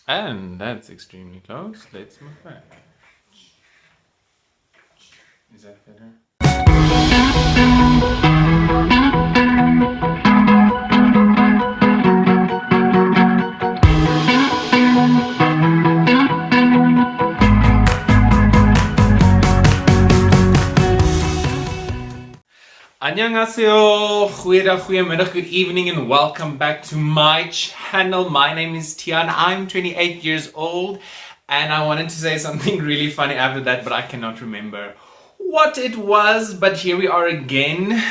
And that's extremely close. Let's move back. Is that better? Annyeonghaseyo, goeiedag, goeiemiddag, good evening, and welcome back to my channel. My name is Tian. I'm 28 years old, and I wanted to say something really funny after that, but I cannot remember what it was. But here we are again,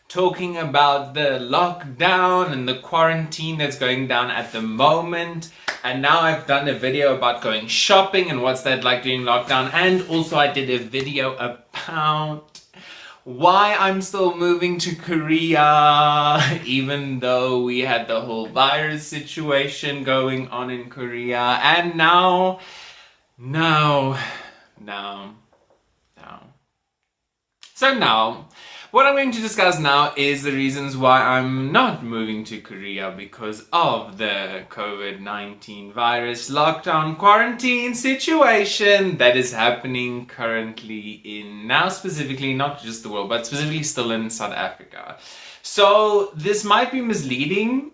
talking about the lockdown and the quarantine that's going down at the moment. And now I've done a video about going shopping and what's that like during lockdown, and also I did a video about why I'm still moving to Korea, even though we had the whole virus situation going on in Korea. And now. So now, what I'm going to discuss now is the reasons why I'm not moving to Korea because of the COVID-19 virus lockdown quarantine situation that is happening currently in, now specifically, not just the world, but specifically still in South Africa. So this might be misleading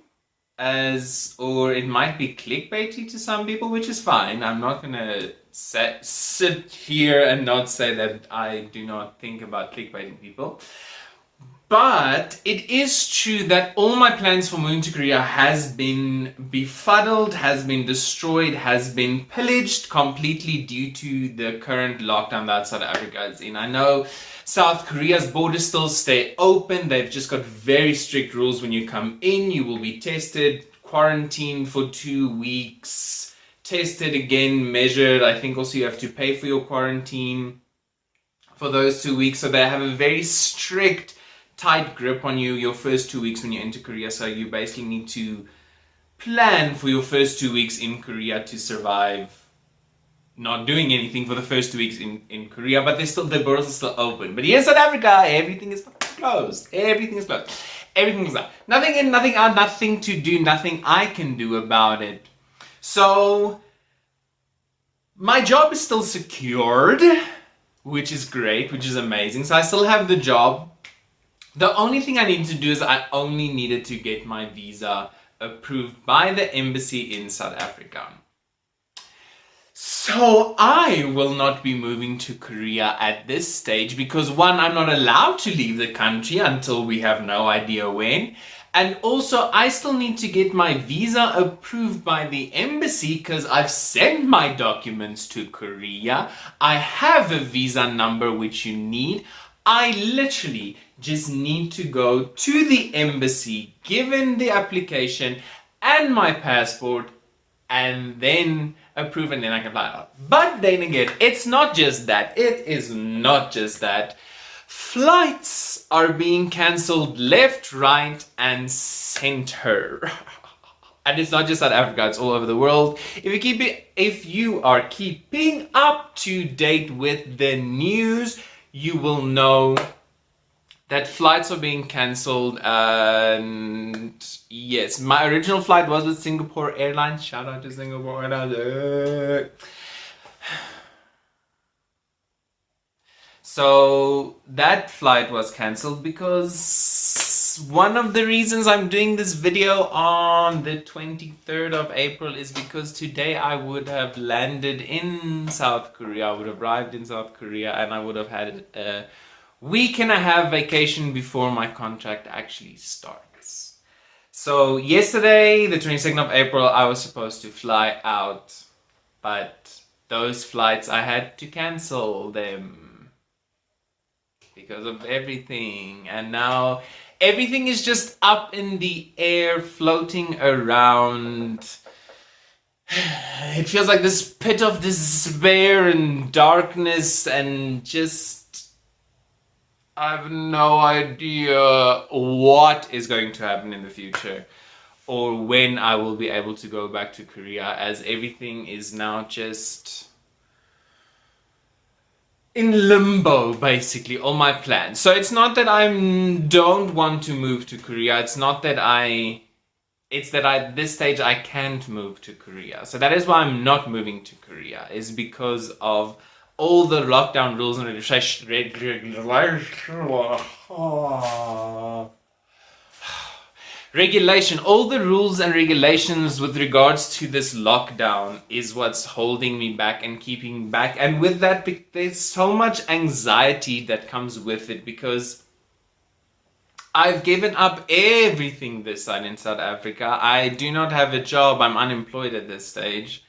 or it might be clickbaity to some people, which is fine. I'm not gonna sit here and not say that I do not think about clickbaiting people. But it is true that all my plans for moving to Korea has been befuddled, has been destroyed, has been pillaged completely due to the current lockdown that South Africa is in. I know South Korea's borders still stay open. They've just got very strict rules. When you come in, you will be tested, quarantined for 2 weeks, tested again, measured. I think also you have to pay for your quarantine for those 2 weeks. So they have a very strict, tight grip on you your first 2 weeks when you enter Korea. So you basically need to plan for your first 2 weeks in Korea to survive not doing anything for the first 2 weeks in Korea, but the borders are still open. But here in South Africa, everything is closed. Everything is closed. Everything is out. Nothing in, nothing out, nothing to do, nothing I can do about it. So my job is still secured, which is great, which is amazing. So I still have the job. The only thing I needed to do is I only needed to get my visa approved by the embassy in South Africa. So I will not be moving to Korea at this stage because one, I'm not allowed to leave the country until we have no idea when. And also I still need to get my visa approved by the embassy because I've sent my documents to Korea. I have a visa number which you need. I literally just need to go to the embassy, given the application and my passport, and then approve, and then I can fly out. But then again, it's not just that. It is not just that. Flights are being cancelled left, right, and center. And it's not just South Africa, it's all over the world. If you are keeping up to date with the news, you will know that flights are being cancelled. And yes, my original flight was with Singapore Airlines. Shout out to Singapore Airlines. So that flight was cancelled because one of the reasons I'm doing this video on the 23rd of April is because today I would have landed in South Korea. I would have arrived in South Korea and I would have had a week and a half vacation before my contract actually starts. So yesterday, the 22nd of April, I was supposed to fly out, but those flights, I had to cancel them because of everything. And now everything is just up in the air, floating around. It feels like this pit of despair and darkness, and just I have no idea what is going to happen in the future or when I will be able to go back to Korea, as everything is now just in limbo, basically, all my plans. So it's not that I don't want to move to Korea. It's not that I It's that at this stage I can't move to Korea. So that is why I'm not moving to Korea, is because of all the lockdown rules and regulation. All the rules and regulations with regards to this lockdown is what's holding me back and keeping me back. And with that, there's so much anxiety that comes with it, because I've given up everything this side in South Africa. I do not have a job. I'm unemployed at this stage.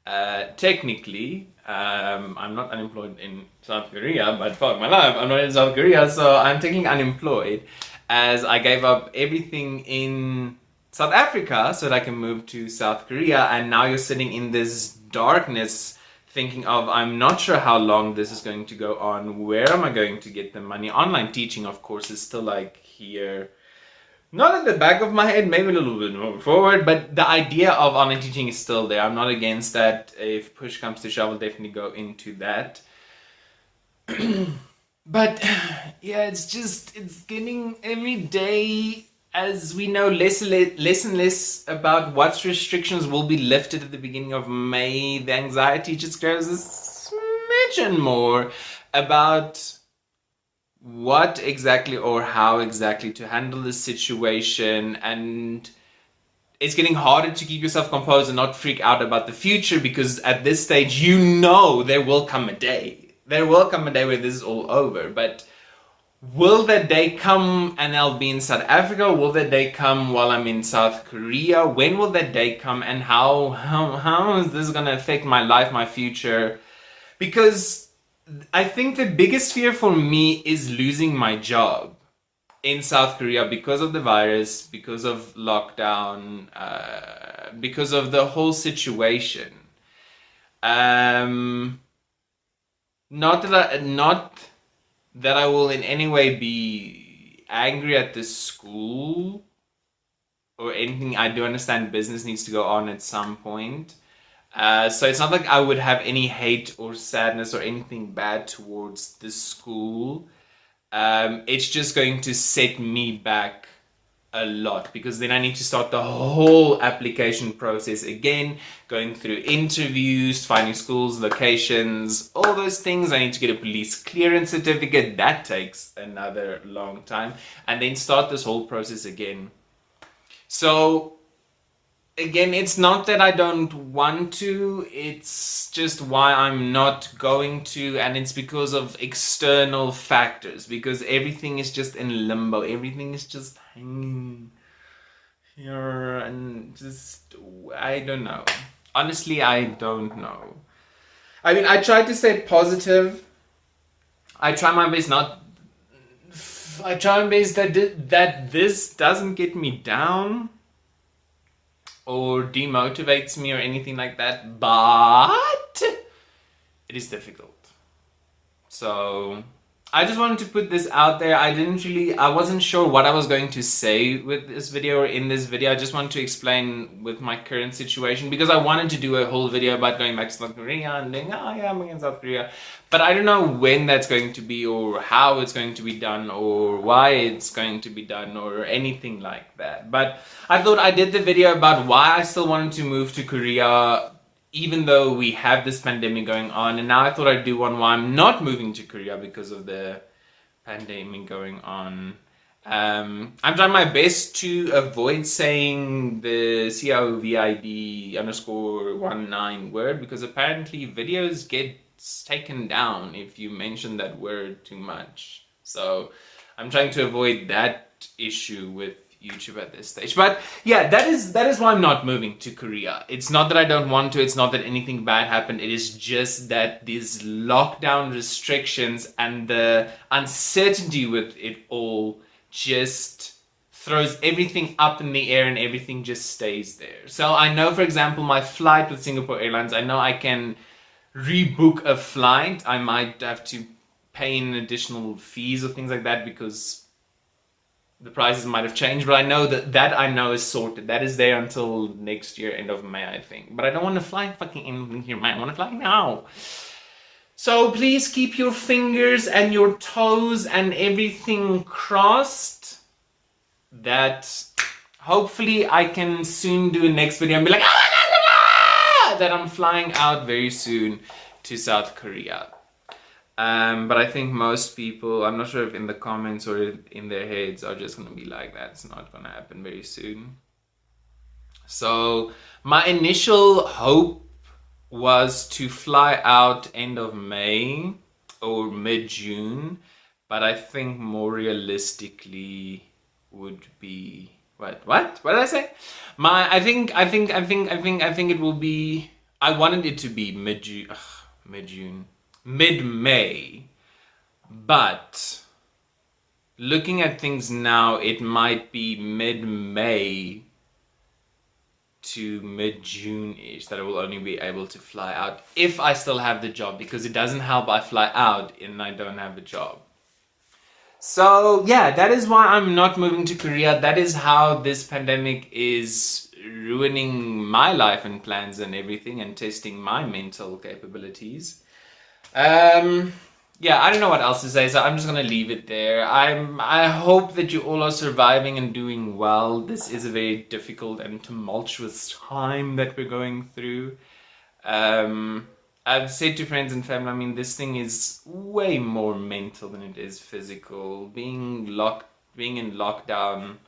Technically, I'm not unemployed in South Korea, but fuck my life, I'm not in South Korea, so I'm technically unemployed, as I gave up everything in South Africa so that I can move to South Korea. And now you're sitting in this darkness thinking of, I'm not sure how long this is going to go on. Where am I going to get the money? Online teaching, of course, is still like here. Not at the back of my head, maybe a little bit more forward, but the idea of online teaching is still there. I'm not against that. If push comes to shove, I'll definitely go into that. But yeah, it's getting every day, as we know, less and less about what restrictions will be lifted at the beginning of May. The anxiety just grows a smidgen more about what exactly or how exactly to handle this situation. And it's getting harder to keep yourself composed and not freak out about the future, because at this stage, you know, there will come a day. There will come a day where this is all over. But will that day come and I'll be in South Africa? Will that day come while I'm in South Korea? When will that day come, and how is this going to affect my life, my future? Because I think the biggest fear for me is losing my job in South Korea because of the virus, because of lockdown, because of the whole situation. Not that I will in any way be angry at the school or anything. I do understand business needs to go on at some point. So it's not like I would have any hate or sadness or anything bad towards the school. It's just going to set me back a lot, because then I need to start the whole application process again, going through interviews, finding schools, locations, all those things. I need to get a police clearance certificate. That takes another long time, and then start this whole process again. So again, it's not that I don't want to, it's just why I'm not going to, and it's because of external factors, because everything is just in limbo, everything is just hanging here, and just, I don't know. Honestly, I don't know. I mean, I try to stay positive. I try my best not. I try my best that this doesn't get me down or demotivates me or anything like that, but it is difficult. So I just wanted to put this out there. I wasn't sure what I was going to say with this video or in this video. I just wanted to explain with my current situation, because I wanted to do a whole video about going back to South Korea and then, oh yeah, I'm in South Korea. But I don't know when that's going to be, or how it's going to be done, or why it's going to be done, or anything like that. But I thought I did the video about why I still wanted to move to Korea, even though we have this pandemic going on. And now I thought I'd do one why I'm not moving to Korea because of the pandemic going on. I'm trying my best to avoid saying the COVID_19 word, because apparently videos get taken down if you mention that word too much. So I'm trying to avoid that issue with YouTube at this stage. But yeah, that is why I'm not moving to Korea. It's not that I don't want to, it's not that anything bad happened, it is just that these lockdown restrictions and the uncertainty with it all just throws everything up in the air, and everything just stays there. So I know, for example, my flight with Singapore Airlines, I know I can rebook a flight. I might have to pay in additional fees or things like that, because the prices might have changed, but I know that I know is sorted. That is there until next year, end of May, I think. But I don't want to fly fucking in here, man. I want to fly now. So please keep your fingers and your toes and everything crossed that hopefully I can soon do a next video and be like, "Ah, that I'm flying out very soon to South Korea." But I think most people, I'm not sure if in the comments or in their heads, are just going to be like, that's not going to happen very soon. So my initial hope was to fly out end of May or mid-June, but I think more realistically would be what did I say? I think it will be, I wanted it to be mid-June, mid-May, but looking at things now, it might be mid-May to mid-June-ish that I will only be able to fly out if I still have the job, because it doesn't help I fly out and I don't have a job. So yeah, that is why I'm not moving to Korea. That is how this pandemic is ruining my life and plans and everything, and testing my mental capabilities. Yeah, I don't know what else to say, so I'm just gonna leave it there. I hope that you all are surviving and doing well. This is a very difficult and tumultuous time that we're going through. I've said to friends and family, I mean, this thing is way more mental than it is physical. Being in lockdown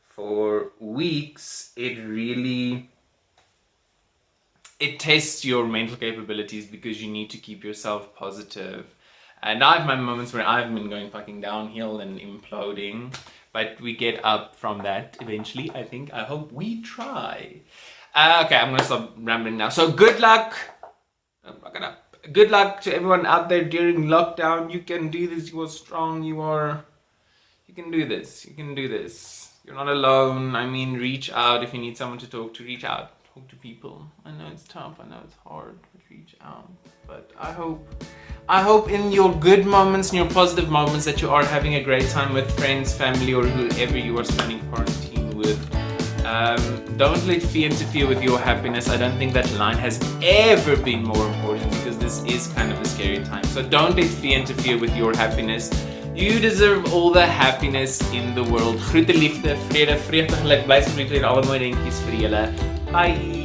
for weeks, it tests your mental capabilities, because you need to keep yourself positive. And I have my moments where I've been going fucking downhill and imploding, but we get up from that eventually, I think. I hope we try. Okay, I'm gonna stop rambling now. So good luck. Good luck to everyone out there during lockdown. You can do this. You are strong. You can do this. You can do this. You're not alone. I mean, reach out if you need someone to talk to. Reach out. Talk to people. I know it's tough. I know it's hard, but reach out. But I hope in your good moments and your positive moments that you are having a great time with friends, family, or whoever you are spending quarantine with. Don't let fear interfere with your happiness. I don't think that line has ever been more important, because this is kind of a scary time. So don't let fear interfere with your happiness. You deserve all the happiness in the world. Groete liefde, vrede, vreugde, geluk, blydskap, liefde en alle mooi dingetjies vir julle. Bye.